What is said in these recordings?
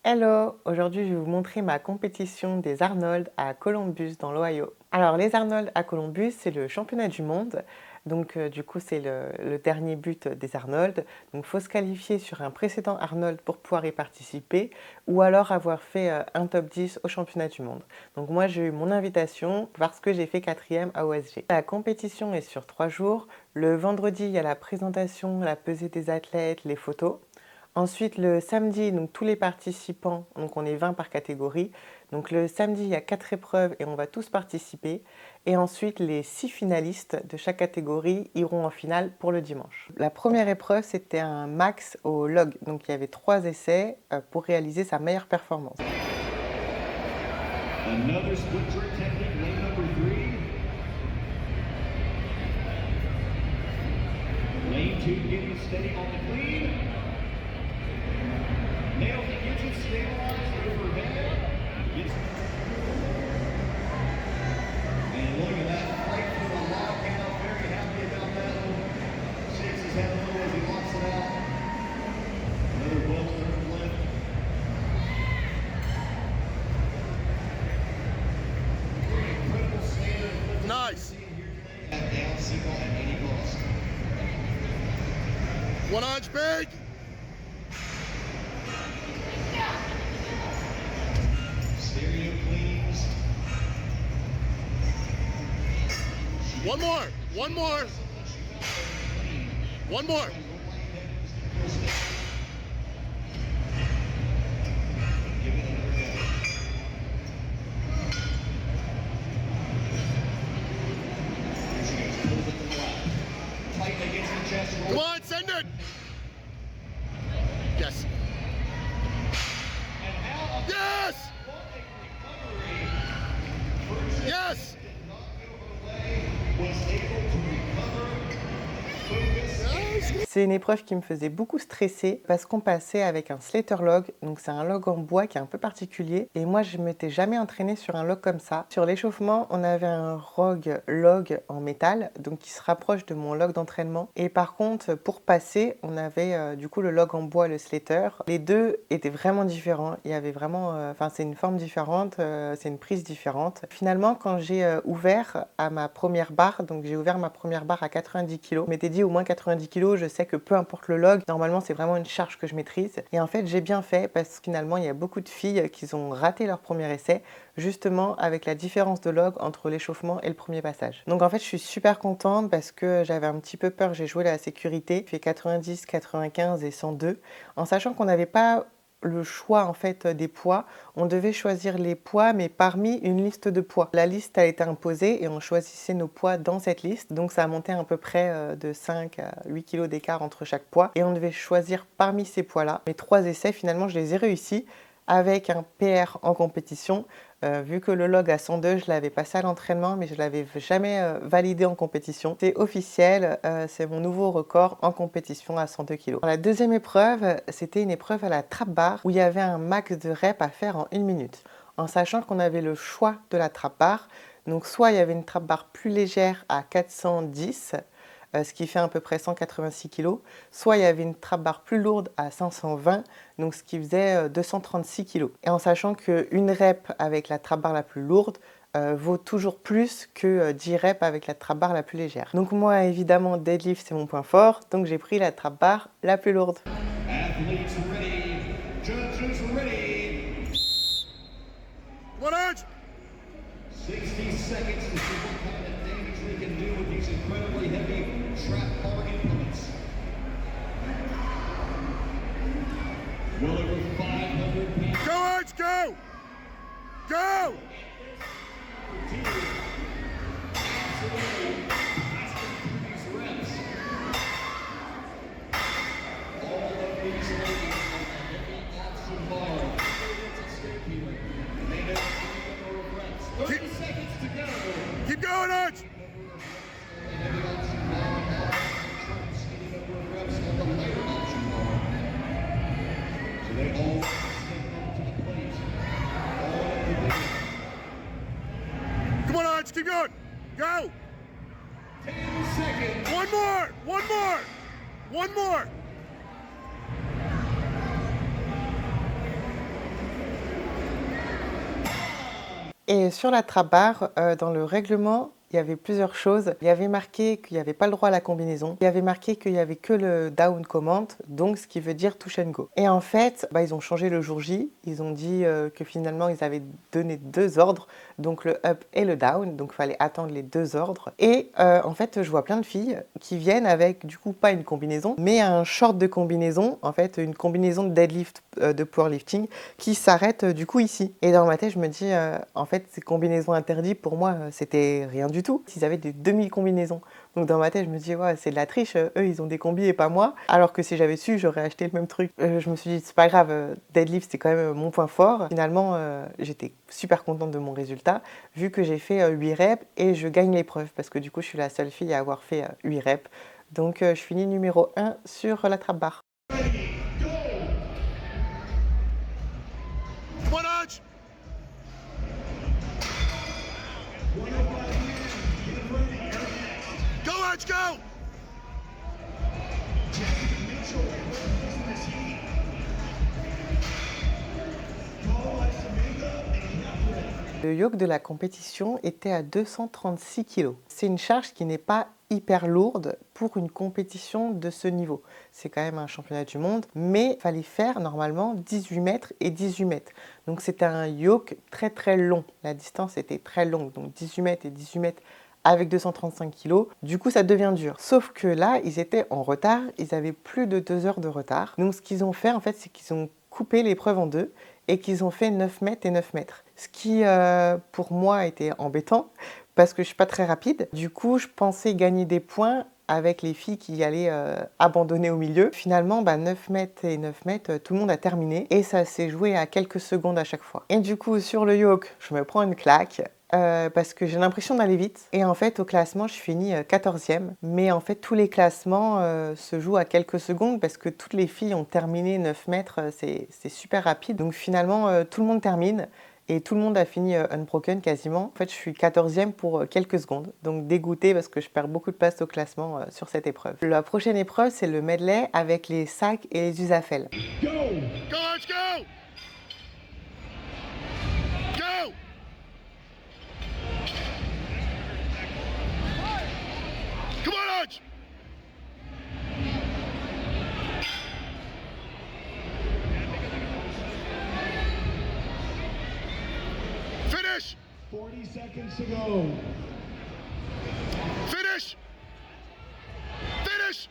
Hello! Aujourd'hui, je vais vous montrer ma compétition des Arnold à Columbus dans l'Ohio. Alors, les Arnold à Columbus, c'est le championnat du monde. Donc, du coup, c'est le dernier but des Arnold. Donc, il faut se qualifier sur un précédent Arnold pour pouvoir y participer ou alors avoir fait un top 10 au championnat du monde. Donc, moi, j'ai eu mon invitation parce que j'ai fait 4e à OSG. La compétition est sur 3 jours. Le vendredi, il y a la présentation, la pesée des athlètes, les photos. Ensuite, le samedi, donc tous les participants, donc on est 20 par catégorie. Donc le samedi, il y a 4 épreuves et on va tous participer. Et ensuite, les 6 finalistes de chaque catégorie iront en finale pour le dimanche. La première épreuve, c'était un max au log. Donc il y avait 3 essais pour réaliser sa meilleure performance. Another split trick technique, lane number 3. Lane 2 getting steady on the clean. Nails it, gets it stabilized overhead. And look at that, right to the lock out. Very happy about that one. Shakes his head a little as he locks it out. Another well turned left. Incredible standard. Nice. Down single at any cost. 100 big. Stereo cleans. One more. One more. One more. Tight against the chest. Come on, send it. Yes. And how about Yes. recovery? Yes. Did not go her way, was able to recover, focus. C'est une épreuve qui me faisait beaucoup stresser parce qu'on passait avec un Slater log, donc c'est un log en bois qui est un peu particulier et moi je m'étais jamais entraînée sur un log comme ça. Sur l'échauffement, on avait un Rogue log en métal, donc qui se rapproche de mon log d'entraînement et par contre pour passer, on avait du coup le log en bois, le Slater. Les deux étaient vraiment différents, il y avait vraiment, enfin c'est une forme différente, c'est une prise différente. Finalement, quand j'ai ouvert à ma première barre, donc j'ai ouvert ma première barre à 90 kg, je m'étais dit au moins 90 kg, je sais que peu importe le log, normalement c'est vraiment une charge que je maîtrise. Et en fait j'ai bien fait parce que finalement il y a beaucoup de filles qui ont raté leur premier essai justement avec la différence de log entre l'échauffement et le premier passage. Donc en fait je suis super contente parce que j'avais un petit peu peur, j'ai joué la sécurité, j'ai fait 90, 95 et 102 en sachant qu'on n'avait pas le choix en fait des poids. On devait choisir les poids mais parmi une liste de poids. La liste a été imposée et on choisissait nos poids dans cette liste. Donc ça a monté à peu près de 5 à 8 kg d'écart entre chaque poids et on devait choisir parmi ces poids-là. Mes 3 essais finalement je les ai réussis avec un PR en compétition. Vu que le log à 102, je l'avais passé à l'entraînement, mais je ne l'avais jamais validé en compétition. C'est officiel, c'est mon nouveau record en compétition à 102 kg. La deuxième épreuve, c'était une épreuve à la trap bar où il y avait un max de reps à faire en 1 minute. En sachant qu'on avait le choix de la trap bar. Donc soit il y avait une trap bar plus légère à 410, ce qui fait à peu près 186 kg. Soit il y avait une trap bar plus lourde à 520, donc ce qui faisait 236 kg. Et en sachant qu'une rep avec la trap bar la plus lourde vaut toujours plus que 10 reps avec la trap bar la plus légère. Donc moi évidemment deadlift c'est mon point fort, donc j'ai pris la trap bar la plus lourde. Athletes ready. Judges ready. 100. 60 seconds to see what kind of damage they can do with these incredibly heavy trap bar implements. Well over 500 pounds. Go, Edge, go. Go. Absolutely blasting through these reps. All of these ladies on the heavy option bar. And they know the number of reps. 30 seconds to go. Keep going, Edge. Heavy option bar, now trying to see the number of reps on the lighter option bar. So they all step up to the plate. All of the big. Come on, Edge, keep going. Go. 10 seconds. One more. One more. One more. Et sur la trap bar, dans le règlement, il y avait plusieurs choses. Il y avait marqué qu'il n'y avait pas le droit à la combinaison. Il y avait marqué qu'il n'y avait que le down command, donc ce qui veut dire touch and go. Et en fait, ils ont changé le jour J. Ils ont dit que finalement, ils avaient donné 2 ordres, donc le up et le down. Donc il fallait attendre les 2 ordres. Et en fait, je vois plein de filles qui viennent avec, du coup, pas une combinaison, mais un short de combinaison, en fait, une combinaison de deadlift, de powerlifting, qui s'arrête du coup ici. Et dans ma tête, je me dis, en fait, ces combinaisons interdites, pour moi, c'était rien du tout. Ils avaient des demi-combinaisons. Donc dans ma tête, je me dis, ouais, c'est de la triche, eux, ils ont des combis et pas moi. Alors que si j'avais su, j'aurais acheté le même truc. Je me suis dit, c'est pas grave, deadlift, c'est quand même mon point fort. Finalement, j'étais super contente de mon résultat, vu que j'ai fait 8 reps et je gagne l'épreuve, parce que du coup, je suis la seule fille à avoir fait 8 reps. Donc je finis numéro 1 sur la trap bar. Come on, Arch. Go, Arch, go. Le yoke de la compétition était à 236 kg. C'est une charge qui n'est pas hyper lourde pour une compétition de ce niveau. C'est quand même un championnat du monde, mais il fallait faire normalement 18 mètres et 18 mètres. Donc c'était un yoke très très long. La distance était très longue, donc 18 mètres et 18 mètres avec 235 kg. Du coup, ça devient dur. Sauf que là, ils étaient en retard. Ils avaient plus de 2 heures de retard. Donc ce qu'ils ont fait, en fait, c'est qu'ils ont coupé l'épreuve en 2 et qu'ils ont fait 9 mètres et 9 mètres. Ce qui, pour moi, était embêtant parce que je ne suis pas très rapide. Du coup, je pensais gagner des points avec les filles qui allaient abandonner au milieu. Finalement, 9 mètres et 9 mètres, tout le monde a terminé et ça s'est joué à quelques secondes à chaque fois. Et du coup, sur le yoke, je me prends une claque. Parce que j'ai l'impression d'aller vite. Et en fait, au classement, je finis 14e. Mais en fait, tous les classements se jouent à quelques secondes parce que toutes les filles ont terminé 9 mètres. C'est super rapide. Donc finalement, tout le monde termine. Et tout le monde a fini unbroken quasiment. En fait, je suis 14e pour quelques secondes. Donc dégoûtée parce que je perds beaucoup de place au classement sur cette épreuve. La prochaine épreuve, c'est le medley avec les sacs et les usafels. Go, Arch, go. Go. Come on, Arch. Finish. 40 seconds to go. Finish. Finish.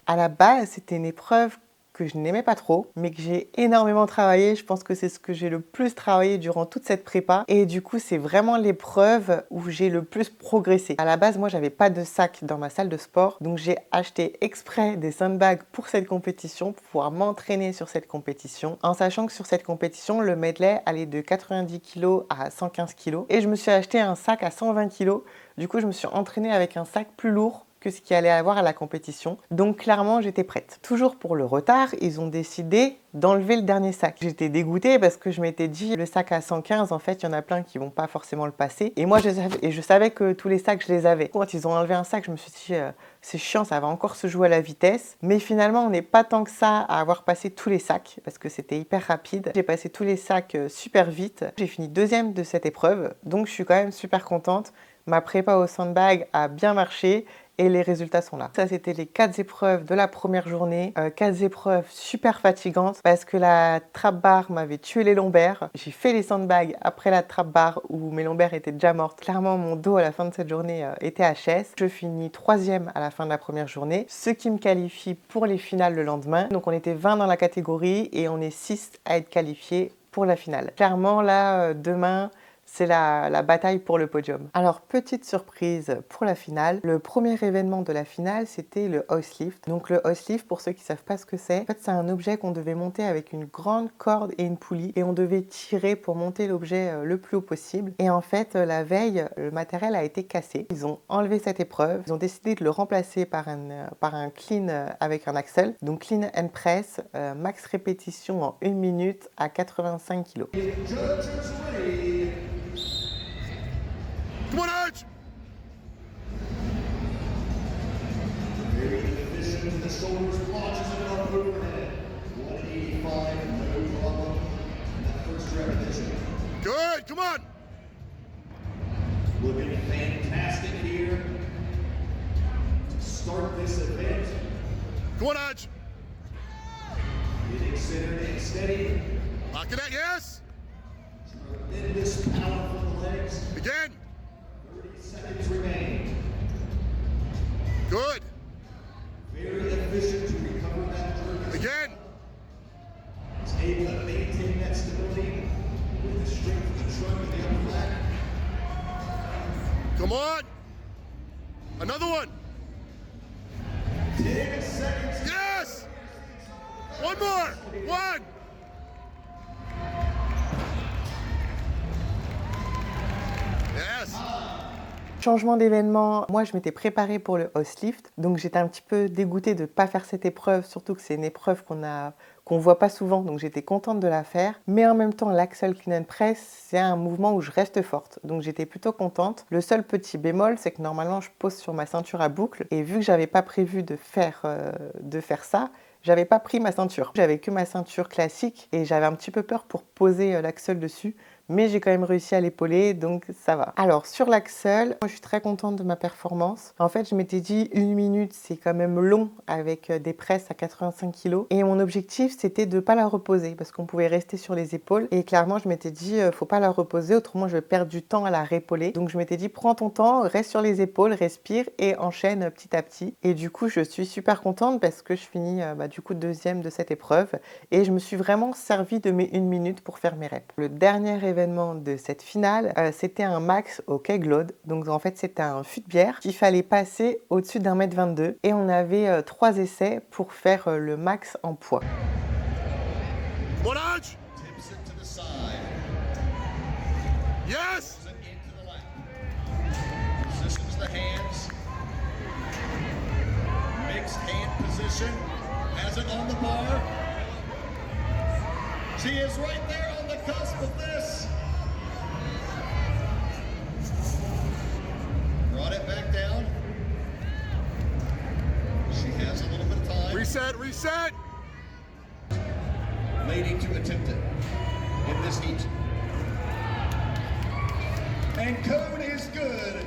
À la base, c'était une épreuve que je n'aimais pas trop, mais que j'ai énormément travaillé. Je pense que c'est ce que j'ai le plus travaillé durant toute cette prépa. Et du coup, c'est vraiment l'épreuve où j'ai le plus progressé. À la base, moi, j'avais pas de sac dans ma salle de sport. Donc, j'ai acheté exprès des sandbags pour cette compétition, pour pouvoir m'entraîner sur cette compétition. En sachant que sur cette compétition, le medley allait de 90 kg à 115 kg. Et je me suis acheté un sac à 120 kg. Du coup, je me suis entraînée avec un sac plus lourd que ce qu'il allait avoir à la compétition. Donc clairement, j'étais prête. Toujours pour le retard, ils ont décidé d'enlever le dernier sac. J'étais dégoûtée parce que je m'étais dit, le sac à 115, en fait, il y en a plein qui vont pas forcément le passer. Et moi, je savais que tous les sacs, je les avais. Quand ils ont enlevé un sac, je me suis dit, c'est chiant, ça va encore se jouer à la vitesse. Mais finalement, on n'est pas tant que ça à avoir passé tous les sacs parce que c'était hyper rapide. J'ai passé tous les sacs super vite. J'ai fini 2e de cette épreuve, donc je suis quand même super contente. Ma prépa au sandbag a bien marché et les résultats sont là. Ça, c'était les 4 épreuves de la première journée. 4 épreuves super fatigantes parce que la trap bar m'avait tué les lombaires. J'ai fait les sandbags après la trap bar où mes lombaires étaient déjà mortes. Clairement, mon dos à la fin de cette journée était HS. Je finis 3e à la fin de la première journée, ce qui me qualifie pour les finales le lendemain. Donc, on était 20 dans la catégorie et on est 6 à être qualifiés pour la finale. Clairement, là, demain, c'est la bataille pour le podium. Alors, petite surprise pour la finale. Le premier événement de la finale, c'était le hoist lift. Donc, le hoist lift, pour ceux qui ne savent pas ce que c'est, en fait, c'est un objet qu'on devait monter avec une grande corde et une poulie. Et on devait tirer pour monter l'objet le plus haut possible. Et en fait, la veille, le matériel a été cassé. Ils ont enlevé cette épreuve. Ils ont décidé de le remplacer par un clean avec un axle. Donc, clean and press, max répétition en 1 minute à 85 kg. Come on, Arch. The shoulders launches it up overhead. 185, no problem. centered and steady. Lock it out, yes. Tremendous power from the legs. Again. 30 seconds remain. Good. Very efficient to recover that jerk. Again. He's able to maintain that stability with the strength of the trunk and the upper back. Come on. Another one. 10 seconds. Yes. One more. One. Yes. Changement d'événement, moi je m'étais préparée pour le house lift, donc j'étais un petit peu dégoûtée de ne pas faire cette épreuve, surtout que c'est une épreuve qu'on voit pas souvent, donc j'étais contente de la faire. Mais en même temps, l'axle clean and press, c'est un mouvement où je reste forte, donc j'étais plutôt contente. Le seul petit bémol, c'est que normalement je pose sur ma ceinture à boucle, et vu que j'avais pas prévu de faire ça, j'avais pas pris ma ceinture. J'avais que ma ceinture classique et j'avais un petit peu peur pour poser l'axle dessus. Mais j'ai quand même réussi à l'épauler, donc ça va. Alors, sur l'axle, moi je suis très contente de ma performance. En fait, je m'étais dit 1 minute, c'est quand même long avec des presses à 85 kg. Et mon objectif, c'était de ne pas la reposer parce qu'on pouvait rester sur les épaules. Et clairement, je m'étais dit, faut pas la reposer, autrement je vais perdre du temps à la réépauler. Donc je m'étais dit, prends ton temps, reste sur les épaules, respire et enchaîne petit à petit. Et du coup, je suis super contente parce que je finis du coup deuxième de cette épreuve. Et je me suis vraiment servi de mes 1 minute pour faire mes reps. Le dernier événement de cette finale, c'était un max au keg load. Donc en fait, c'était un fût de bière qu'il fallait passer au-dessus d'1,22 m et on avait 3 essais pour faire le max en poids. One arch. Tips it to the side. Yes. Pulls it into the lap. Positions the hands. Mixed hand position. Has it on the bar. She is right there on the cusp of this. Brought it back down. She has a little bit of time. Reset. Reset. Lady to attempt it in this heat. And code is good.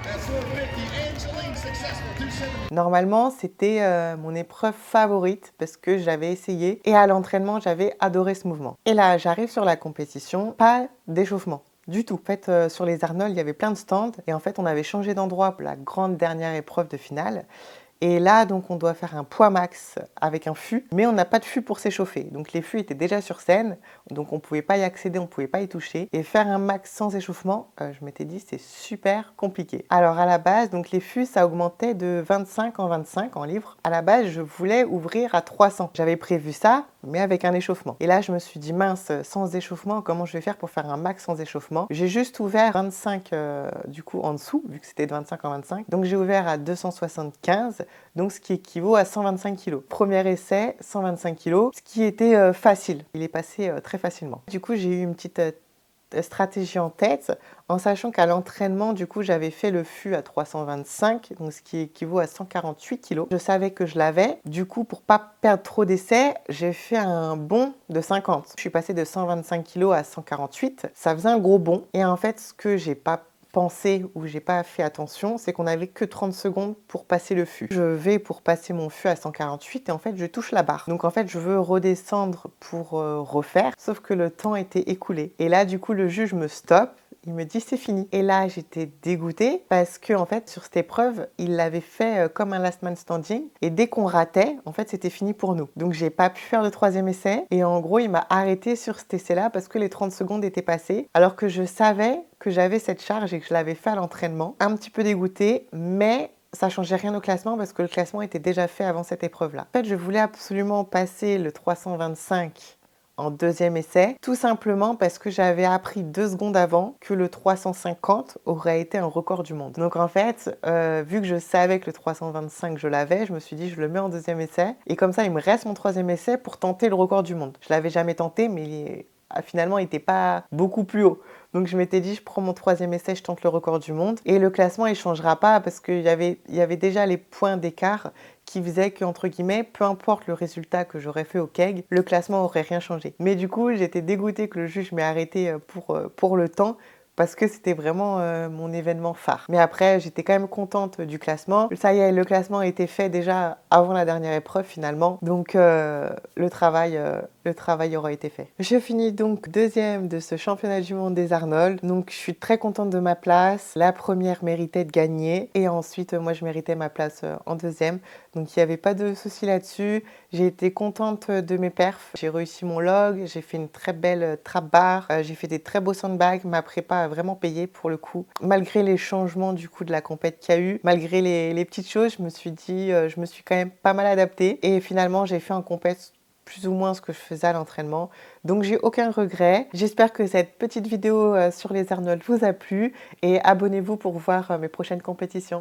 That's 450. Angeline successful. 270. Normalement, c'était mon épreuve favorite parce que je l'avais essayé et à l'entraînement, j'avais adoré ce mouvement. Et là, j'arrive sur la compétition, pas d'échauffement. Du tout. En fait, sur les Arnold, il y avait plein de stands et en fait, on avait changé d'endroit pour la grande dernière épreuve de finale. Et là, donc, on doit faire un poids max avec un fût, mais on n'a pas de fût pour s'échauffer. Donc, les fûts étaient déjà sur scène, donc on ne pouvait pas y accéder, on ne pouvait pas y toucher. Et faire un max sans échauffement, je m'étais dit, c'est super compliqué. Alors, à la base, donc les fûts, ça augmentait de 25 en 25 en livres. À la base, je voulais ouvrir à 300. J'avais prévu ça, mais avec un échauffement. Et là, je me suis dit, mince, sans échauffement, comment je vais faire pour faire un max sans échauffement? J'ai juste ouvert 25 du coup en dessous, vu que c'était de 25 en 25. Donc, j'ai ouvert à 275. Donc ce qui équivaut à 125 kg. Premier essai, 125 kg, ce qui était facile. Il est passé très facilement. Du coup, j'ai eu une petite stratégie en tête, en sachant qu'à l'entraînement, du coup, j'avais fait le fût à 325, donc ce qui équivaut à 148 kg. Je savais que je l'avais. Du coup, pour pas perdre trop d'essais, j'ai fait un bond de 50. Je suis passée de 125 kg à 148. Ça faisait un gros bond. Et en fait, ce que j'ai pas pensé ou j'ai pas fait attention, c'est qu'on n'avait que 30 secondes pour passer le fût. Je vais pour passer mon fût à 148 et en fait je touche la barre. Donc en fait je veux redescendre pour refaire, sauf que le temps était écoulé. Et là du coup le juge me stoppe. Il me dit c'est fini. Et là j'étais dégoûtée parce que en fait sur cette épreuve il l'avait fait comme un last man standing et dès qu'on ratait en fait c'était fini pour nous. Donc j'ai pas pu faire le troisième essai et en gros il m'a arrêté sur cet essai là parce que les 30 secondes étaient passées alors que je savais que j'avais cette charge et que je l'avais fait à l'entraînement. Un petit peu dégoûtée, mais ça changeait rien au classement parce que le classement était déjà fait avant cette épreuve-là. En fait, je voulais absolument passer le 325 en deuxième essai, tout simplement parce que j'avais appris 2 secondes avant que le 350 aurait été un record du monde. Donc en fait, vu que je savais que le 325 je l'avais, je me suis dit je le mets en deuxième essai et comme ça il me reste mon troisième essai pour tenter le record du monde. Je l'avais jamais tenté mais finalement il n'était pas beaucoup plus haut. Donc je m'étais dit, je prends mon troisième essai, je tente le record du monde. Et le classement, il ne changera pas parce qu'il y avait déjà les points d'écart qui faisaient qu'entre guillemets, peu importe le résultat que j'aurais fait au keg, le classement n'aurait rien changé. Mais du coup, j'étais dégoûtée que le juge m'ait arrêté pour le temps parce que c'était vraiment mon événement phare. Mais après, j'étais quand même contente du classement. Ça y est, le classement était fait déjà avant la dernière épreuve finalement, donc le travail aura été fait. Je finis donc deuxième de ce championnat du monde des Arnold, donc je suis très contente de ma place. La première méritait de gagner et ensuite moi je méritais ma place en deuxième, donc il n'y avait pas de souci là-dessus. J'ai été contente de mes perfs, j'ai réussi mon log, j'ai fait une très belle trap bar, j'ai fait des très beaux sandbags, ma prépa a vraiment payé pour le coup. Malgré les changements du coup de la compète qu'il y a eu, malgré les petites choses, je me suis dit, je me suis quand même pas mal adaptée et finalement j'ai fait en compète plus ou moins ce que je faisais à l'entraînement. Donc j'ai aucun regret. J'espère que cette petite vidéo sur les Arnold vous a plu et abonnez-vous pour voir mes prochaines compétitions.